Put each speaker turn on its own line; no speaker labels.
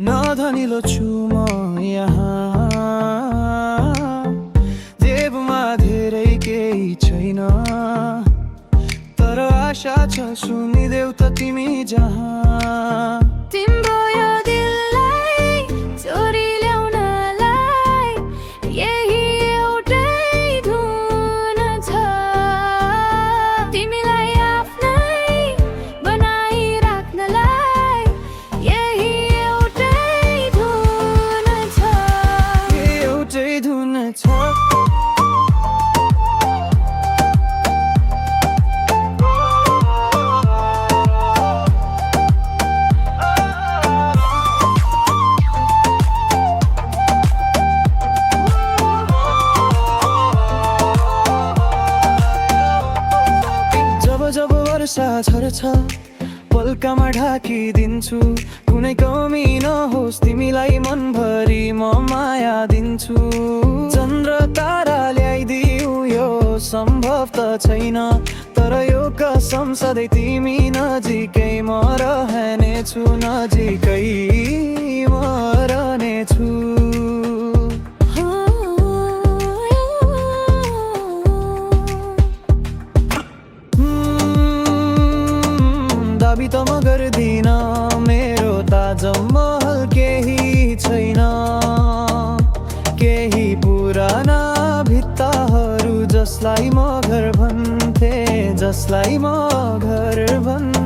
नधनिलो छु म यहाँ, देवमा धेरै केही छैन, तर आशा छ सुनिदेऊ त तिमी जहाँ।
तिम्रो यो दिललाई चोरी ल्याउनलाई यही एउटै धुन छ, तिमीलाई आफ्नै बनाइराख्नलाई यही एउटै धुन छ।
एउटै धुन छ। जब वर्षा झर्छ पल्कामा ढाकिदिन्छु, कुनै कमी नहोस् तिमीलाई मनभरि म माया दिन्छु। चन्द्र तारा ल्याइदिऊ यो सम्भव त छैन, तर यो कसम सधैँ तिमी नजिकै म रहनेछु, नजिकै म रहनेछु। दाबी त म गर्दिन, मेरो ताजमहल केही छैन, केही पुराना भित्ताहरू जसलाई म घर भन्थे, जसलाई म घर भन्थे।